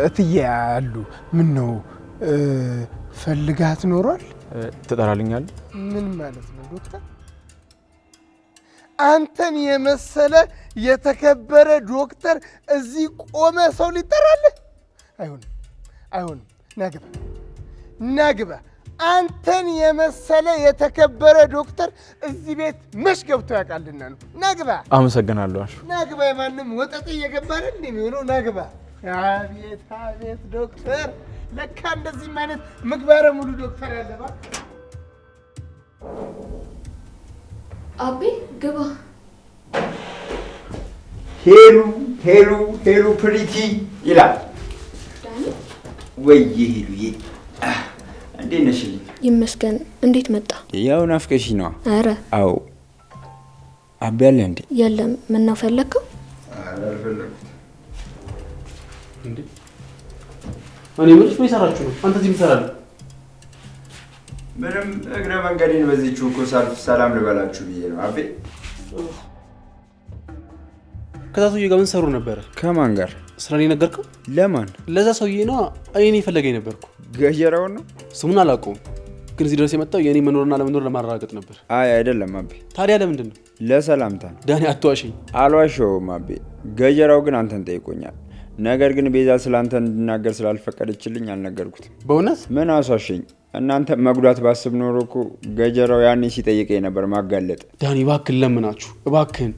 እትዬ አሉ። ምን ነው ፈልጋት ኖሯል? ትጠራልኛለህ? ምን ማለት ነው ዶክተር? አንተን የመሰለ የተከበረ ዶክተር እዚህ ቆመ ሰው ሊጠራልህ? አይሆንም፣ አይሆንም። ናግባ፣ ናግባ። አንተን የመሰለ የተከበረ ዶክተር እዚህ ቤት መች ገብቶ ያውቃልና ነው። ናግባ። አመሰግናለሁ አሹ። ናግባ። የማንም ወጠጤ እየገባ አይደል እንደሚሆነው? ናግባ። አቤት አቤት ዶክተር፣ ለካ እንደዚህም አይነት ምግባረ ሙሉ ዶክተር ያለባ። አቤ ግባ። ሄሉ ሄሉ ሄሉ ፕሪቲ ይላል። ወይ ሄሉዬ እንዴት ነሽልኝ? ይመስገን። እንዴት መጣ? ያው ናፍቀሽ ነው። አረ አው አቤ አለ እንዴ? የለም። ምን ነው ፈለከው? አረ አልፈለኩት። እንዴ እኔ ምንሽ ነው ይሰራችሁ ነው? አንተ እዚህ ምትሰራለህ? ምንም እግረ መንገዴን በዚህች እኮ ሳልፍ ሰላም ልበላችሁ ብዬ ነው። አቤ ከዛ ሰውዬ ጋር ምን ሰሩ ነበር? ከማን ጋር? ስለኔ ነገርከው? ለማን? ለዛ ሰውዬ ነው። እኔ የፈለገኝ ነበርኩ። ገጀራው ነው? ስሙን አላውቀውም፣ ግን እዚህ ድረስ የመጣው የኔ መኖርና ለመኖር ለማረጋገጥ ነበር። አይ አይደለም አቤ። ታዲያ ለምንድን ነው? ለሰላምታ። ዳኒ አትዋሽኝ። አልዋሸውም አቤ። ገጀራው ግን አንተን ጠይቆኛል። ነገር ግን ቤዛ ስላንተ እንድናገር ስላልፈቀደችልኝ አልነገርኩትም። በእውነት? ምን አሷሸኝ? እናንተ መጉዳት ባስብ ኖሮ እኮ ገጀራው ያኔ ሲጠይቀኝ ነበር ማጋለጥ። ዳኒ እባክህን ለምናችሁ፣ እባክህን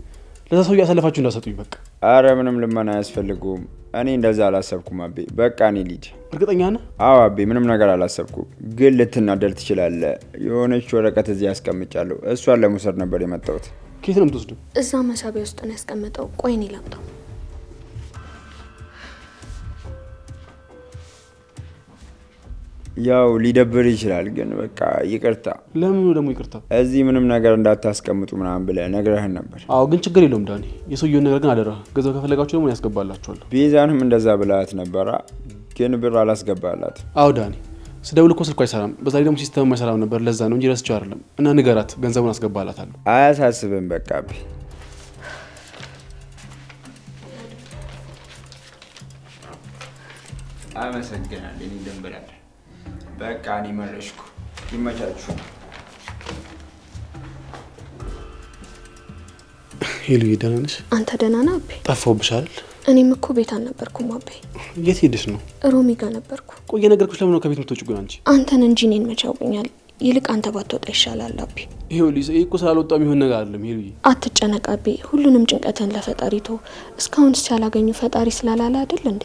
ለዛ ሰውዬ አሳልፋችሁ እንዳሰጡኝ በቃ። አረ ምንም ልመና አያስፈልገውም። እኔ እንደዛ አላሰብኩም አቤ። በቃ እኔ ልጅ። እርግጠኛ ነህ? አዎ አቤ፣ ምንም ነገር አላሰብኩም። ግን ልትናደድ ትችላለህ። የሆነች ወረቀት እዚህ ያስቀምጫለሁ። እሷን ለመውሰድ ነበር የመጣሁት። ከየት ነው የምትወስደው? እዛ መሳቢያ ውስጥ ነው ያስቀመጠው። ቆይ እኔ ላምጣው። ያው ሊደብር ይችላል፣ ግን በቃ ይቅርታ። ለምን ደግሞ ይቅርታ? እዚህ ምንም ነገር እንዳታስቀምጡ ምናምን ብለህ ነግረህን ነበር። አዎ፣ ግን ችግር የለውም ዳኒ። የሰውየውን ነገር ግን አደራ። ገንዘብ ከፈለጋችሁ ደግሞ ያስገባላችኋለሁ። ቤዛንም እንደዛ ብላት ነበራ፣ ግን ብር አላስገባላት። አዎ ዳኒ፣ ስደውል እኮ ስልኩ አይሰራም። በዛ ላይ ደግሞ ሲስተም አይሰራም ነበር። ለዛ ነው እንጂ ረስቼው አይደለም። እና ንገራት፣ ገንዘቡን አስገባላታለሁ። አያሳስብም። በቃ አቤ። አመሰግናለሁ። እኔ ደንብላል። በቃ እኔ መረሽኩ። ይመቻችሁ። ሄሉ ደህና ነሽ? አንተ ደህና ነህ አቤ? ጠፋሁብሽ አይደል? እኔም እኮ ቤት አልነበርኩም አቤ። የት ሄደሽ ነው? ሮሚ ጋር ነበርኩ። ቆየ ነገርኩሽ። ለምን ነው ከቤት የምትወጪው ግን አንቺ? አንተን እንጂ እኔን መች ያውቁኛል። ይልቅ አንተ ባትወጣ ይሻላል አቤ። ይኸውልሽ እኮ ስላልወጣሁ የሚሆን ነገር አይደለም ሄሉ። አትጨነቅ አቤ። ሁሉንም ጭንቀትን ለፈጣሪ ተው። እስካሁን ሲያላገኙ ፈጣሪ ስላላለ አይደል እንዴ?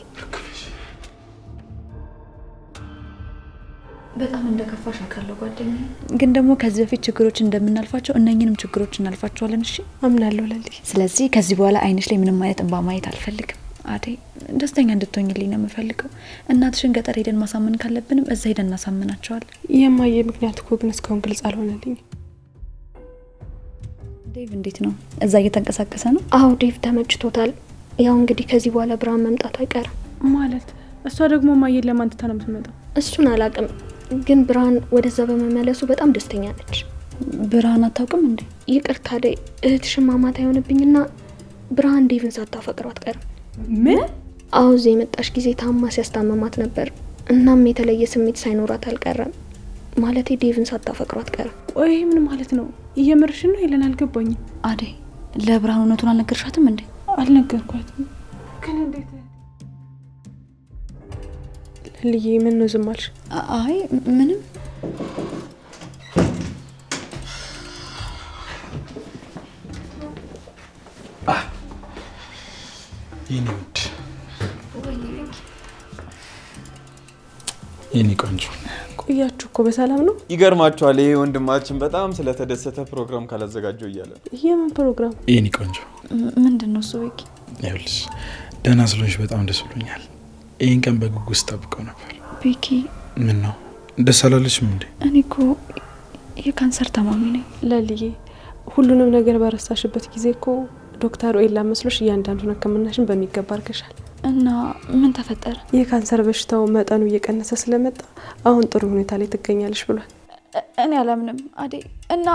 በጣም እንደከፋሽ አውቃለሁ ጓደኛዬ፣ ግን ደግሞ ከዚህ በፊት ችግሮች እንደምናልፋቸው እነኝንም ችግሮች እናልፋቸዋለን። እሺ አምናለሁ ለሊ። ስለዚህ ከዚህ በኋላ አይንሽ ላይ ምንም አይነት እንባ ማየት አልፈልግም። አደይ ደስተኛ እንድትሆኝልኝ ነው የምፈልገው። እናትሽን ገጠር ሄደን ማሳመን ካለብንም እዛ ሄደን እናሳምናቸዋለን። የማየ ምክንያት እኮ ግን እስካሁን ግልጽ አልሆነልኝም። ዴቭ እንዴት ነው? እዛ እየተንቀሳቀሰ ነው? አዎ ዴቭ ተመችቶታል። ያው እንግዲህ ከዚህ በኋላ ብርሃን መምጣቱ አይቀርም ማለት። እሷ ደግሞ ማየን ለማን ትታ ነው የምትመጣው? እሱን አላቅም፣ ግን ብርሃን ወደዛ በመመለሱ በጣም ደስተኛ ነች። ብርሃን አታውቅም እንዴ? ይቅርታ አደይ፣ እህትሽን ማማት አይሆንብኝና ብርሃን ዴቭን ሳታፈቅረው አትቀርም። ምን? አዎ እዚህ የመጣሽ ጊዜ ታማ ሲያስታመማት ነበር። እናም የተለየ ስሜት ሳይኖራት አልቀረም። ማለቴ ዴቭን ሳታፈቅረው አትቀርም። ቆይ ምን ማለት ነው? እየምርሽን ነው? ይለን አልገባኝም። አደይ ለብርሃን እውነቱን አልነገርሻትም እንዴ? አልነገርኳትም። ግን እንዴት ልዬ ምን ነው ዝም አልሽ? አይ ምንም። የኔ ውድ የኔ ቆንጆ ቆያችሁ እኮ በሰላም ነው? ይገርማችኋል፣ ይሄ ወንድማችን በጣም ስለተደሰተ ፕሮግራም ካላዘጋጀው እያለ ነው። የምን ፕሮግራም? የኔ ቆንጆ ምንድነው እሱ? ቤኪ ይኸውልሽ ደህና ስለሆንሽ በጣም ደስ ብሎኛል። ይሄን ቀን በጉጉት ጠብቀው ነበር። ቤኪ ምን ነው ደስ አላለሽም እንዴ? እኔ እኮ የካንሰር ታማሚ ነኝ። ለልዬ ሁሉንም ነገር በረሳሽበት ጊዜ እኮ ዶክተር ኤላ መስሎሽ እያንዳንዱን ሕክምናሽን በሚገባ አርገሻል። እና ምን ተፈጠረ? የካንሰር በሽታው መጠኑ እየቀነሰ ስለመጣ አሁን ጥሩ ሁኔታ ላይ ትገኛለሽ ብሏል። እኔ አላምንም አደይ። እና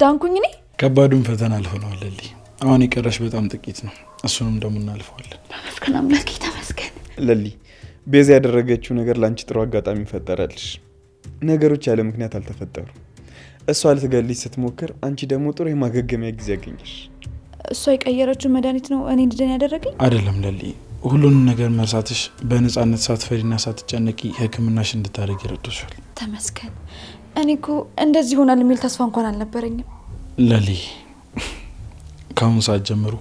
ዳንኩኝ እኔ? ከባዱን ፈተና አልፈነዋል ለሊ። አሁን የቀረሽ በጣም ጥቂት ነው። እሱንም ደግሞ እናልፈዋለን። ተመስገን አምላኬ ተመስገን። ለሊ ቤዛ ያደረገችው ነገር ላንቺ ጥሩ አጋጣሚ ፈጠረልሽ። ነገሮች ያለ ምክንያት አልተፈጠሩ። እሷ ልትገልሽ ስትሞክር አንቺ ደግሞ ጥሩ የማገገሚያ ጊዜ ያገኘሽ። እሷ የቀየረችው መድኃኒት ነው እኔ እንድድን ያደረገኝ? አይደለም ለሊ፣ ሁሉንም ነገር መርሳትሽ በነጻነት ሳትፈሪና ሳትጨነቂ ሕክምናሽ እንድታደርጊ ረድቶሻል። ተመስገን። እኔ እኮ እንደዚህ ሆናል የሚል ተስፋ እንኳን አልነበረኝም። ለሊ ከአሁን ሰዓት ጀምሮ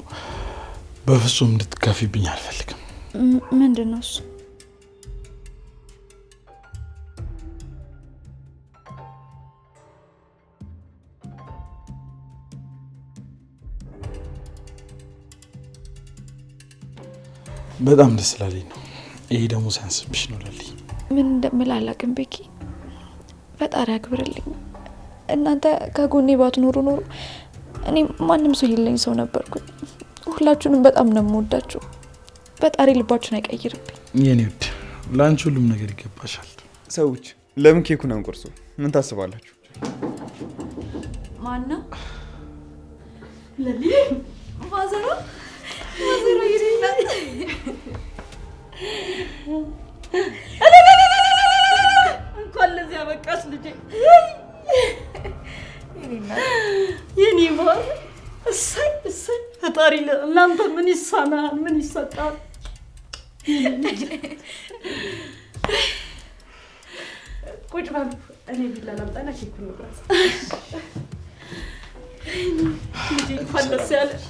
በፍጹም እንድትከፊብኝ አልፈልግም። ምንድን ነው እሱ? በጣም ደስ ላለኝ ነው። ይሄ ደግሞ ሳያንስብሽ ነው ለሊ። ምን እንደምል አላውቅም ቤኪ። ፈጣሪ ያክብርልኝ። እናንተ ከጎኔ ባትኖሩ ኖሮ እኔ ማንም ሰው የለኝ ሰው ነበርኩኝ። ሁላችሁንም በጣም ነው የምወዳችሁ። ፈጣሪ ልባችሁን አይቀይርብኝ። የኔ ውድ ለአንቺ ሁሉም ነገር ይገባሻል። ሰዎች ለምን ኬኩን አንቆርሱ? ምን ታስባላችሁ? ማነው? ለሊ ማዘሯ ይሪናት እንኳን ለዚህ አበቃሽ ልጄ። የኔ ማር እሰይ እሰይ። ፈጣሪ ለእናንተ ምን ይሳናል? ምን ይሰጣል? ቁጭ በሉ። እኔ ቢላ ላምጣና ኬኩን ልቁረስ። ልጄ እንኳን ደስ ያለሽ።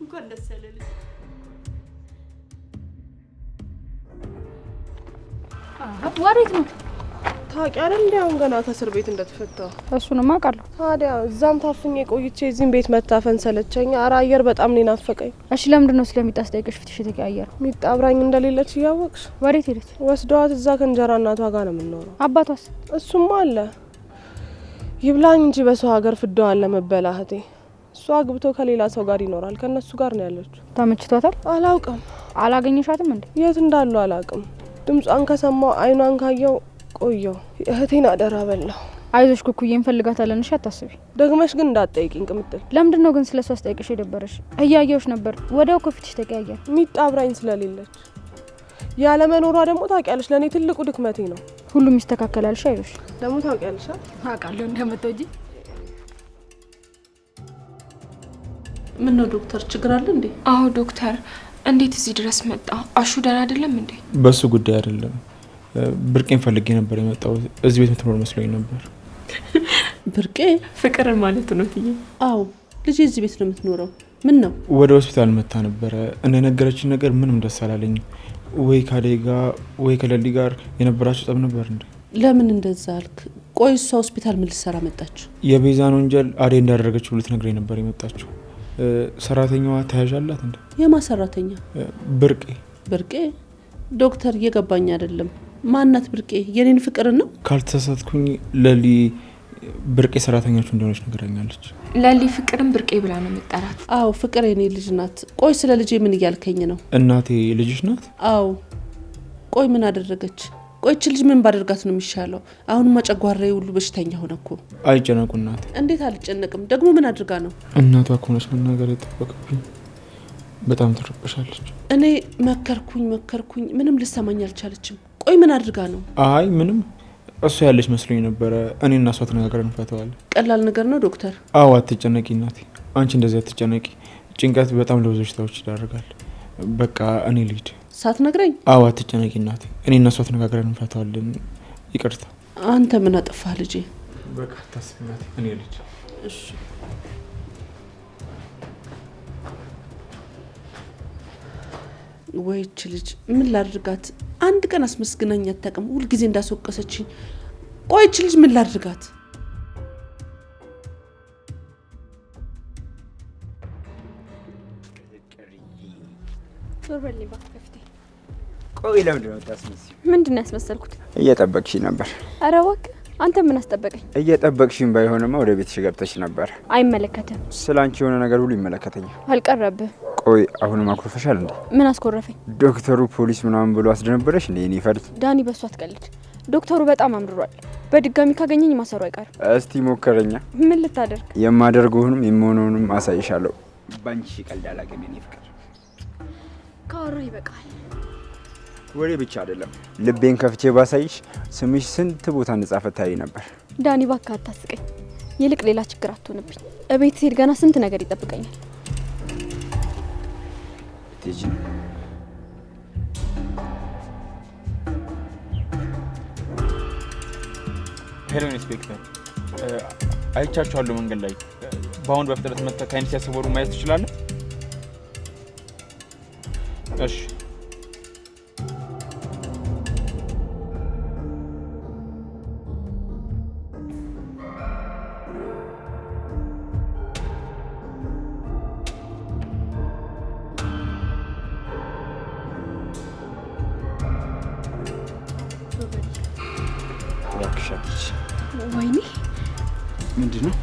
እንኳን ደስ ያለሽ። ወዴት ነው? ታውቂያለሽ እንዴ አሁን ገና ከእስር ቤት እንደተፈታው? እሱንማ አውቃለሁ። ታዲያ እዛም ታፍኜ ቆይቼ እዚህም ቤት መታፈን ሰለቸኝ። ኧረ አየር በጣም ነው ናፈቀኝ። እሺ ለምንድን ነው ስለሚጣ ስጠይቅሽ ፊትሽ የተቀያየረው? ሚጣ አብራኝ እንደሌለች እያወቅሽ ወዴት ሄደች? ወስደዋት እዛ ከእንጀራ እናቷ ጋር ነው የምንኖረው። አባቷስ? እሱማ አለ። ይብላኝ እንጂ በሰው ሀገር ፍዳዋን ለመበላህቴ። እሷ አግብቶ ከሌላ ሰው ጋር ይኖራል። ከነሱ ጋር ነው ያለችው። ተመችቷታል? አላውቅም። አላገኘሻትም እንዴ? የት እንዳሉ አላውቅም። ድምጿን ከሰማው አይኗን ካየው ቆየው። እህቴን አደራ በላው። አይዞሽ ኩኩዬ እንፈልጋታለን። እሺ አታስቢ። ደግመሽ ግን እንዳትጠይቂኝ ቅምጥል። ለምንድን ነው ግን ስለሷ አስጠይቅሽ የደበረሽ? እያየሁሽ ነበር ወዲያው ከፊትሽ ተቀያየረ። ሚጣ አብራኝ ስለሌለች ያለ መኖሯ ደግሞ ታውቂያለሽ ለኔ ትልቁ ድክመቴ ነው። ሁሉም ይስተካከላል። እሺ አይዞሽ። ደግሞ ታውቂያለሽ አውቃለሁ እንደምትወጂ። ምን ነው ዶክተር ችግር አለ እንዴ? አዎ ዶክተር፣ እንዴት እዚህ ድረስ መጣ? አሹ ደህና አይደለም እንዴ? በሱ ጉዳይ አይደለም። ብርቄን ፈልጌ ነበር የመጣሁት። እዚህ ቤት የምትኖር መስሎኝ ነበር። ብርቄ ፍቅር ማለት ነው ትዬ? አዎ ልጅ እዚህ ቤት ነው የምትኖረው። ምን ነው? ወደ ሆስፒታል መታ ነበረ እና የነገረችን ነገር ምንም ደስ አላለኝም። ወይ ከአደይ ጋር ወይ ከለሊ ጋር የነበራቸው ጠብ ነበር እንዴ? ለምን እንደዛ አልክ? ቆይ እሷ ሆስፒታል ምን ልትሰራ መጣች? የቤዛን ወንጀል አደይ እንዳደረገችው ልትነግረኝ ነበር የመጣችው። ሰራተኛዋ ተያዣላት እንዴ? የማሰራተኛ ብርቄ። ብርቄ ዶክተር እየገባኝ አይደለም። ማናት ብርቄ? የኔን ፍቅር ነው? ካልተሳሳትኩኝ ለሊ ብርቄ ሰራተኛችሁ እንደሆነች ነገራኛለች። ለሊ ፍቅርም ብርቄ ብላ ነው የምጠራት። አዎ ፍቅር የኔ ልጅ ናት። ቆይ ስለ ልጄ ምን እያልከኝ ነው? እናቴ ልጅሽ ናት? አዎ። ቆይ ምን አደረገች? ቆይች ልጅ ምን ባደርጋት ነው የሚሻለው? አሁንማ ጨጓራዬ ሁሉ በሽተኛ ሆነ እኮ። አይጨነቁ እናቴ። እንዴት አልጨነቅም? ደግሞ ምን አድርጋ ነው? እናቷ ከሆነች መናገር የጠበቅብኝ። በጣም ትረብሻለች። እኔ መከርኩኝ ምንም ልሰማኝ አልቻለችም። ቆይ ምን አድርጋ ነው? አይ ምንም፣ እሷ ያለች መስሎኝ ነበረ። እኔ እና እሷ ተነጋግረን እንፈታዋለን። ቀላል ነገር ነው ዶክተር። አዎ አትጨነቂ እናቴ፣ አንቺ እንደዚህ አትጨነቂ። ጭንቀት በጣም ለብዙ በሽታዎች ይዳርጋል። በቃ እኔ ልሂድ። ሳትነግረኝ? አዎ አትጨነቂ እናቴ፣ እኔ እና እሷ ተነጋግረን እንፈታዋለን። ይቅርታ። አንተ ምን አጠፋህ ልጄ? በቃ አታስቢ እናቴ፣ እኔ ልሂድ። እሺ ወይች ልጅ ምን ላድርጋት? አንድ ቀን አስመስግናኝ አታውቅም። ሁልጊዜ እንዳስወቀሰችኝ። ቆይች ልጅ ምን ላድርጋት? ቆይ ለምንድን ነው የምታስመስይው? ምንድን ነው ያስመሰልኩት? እየጠበቅሽ ነበር። ኧረ እባክህ አንተ ምን አስጠበቀኝ? እየጠበቅሽኝ ባይሆንማ ወደ ቤትሽ ገብተሽ ነበር። አይመለከትም። ስላንቺ የሆነ ነገር ሁሉ ይመለከተኛል። አልቀረብህ። ቆይ አሁንም አኩርፈሻል እንዴ? ምን አስኮረፈኝ? ዶክተሩ ፖሊስ ምናምን ብሎ አስደነበረሽ እንዴ? እኔ ፈርድ ዳኒ፣ በሱ አትቀልድ። ዶክተሩ በጣም አምርሯል። በድጋሚ ካገኘኝ ማሰሩ አይቀርም። እስቲ ሞከረኛ። ምን ልታደርግ? የማደርገውንም የምሆነውንም አሳይሻለሁ። ባንቺ ቀልድ አላውቅም የኔ ፍቅር። ካወራ ይበቃል። ወሬ ብቻ አይደለም፣ ልቤን ከፍቼ ባሳይሽ ስምሽ ስንት ቦታ እንደጻፈ ታይ ነበር። ዳኒ እባክህ አታስቀኝ። ይልቅ ሌላ ችግር አትሆንብኝ። እቤት ስሄድ ገና ስንት ነገር ይጠብቀኛል። ቲጂ ሄሎ ኢንስፔክተር፣ አይቻችኋለሁ መንገድ ላይ። በአሁን በፍጥነት መጥተህ ከአይን ሲያሰወሩ ማየት ትችላለህ? እሺ እባክሽ አትሂጂ። ወይኔ ምንድን ነው?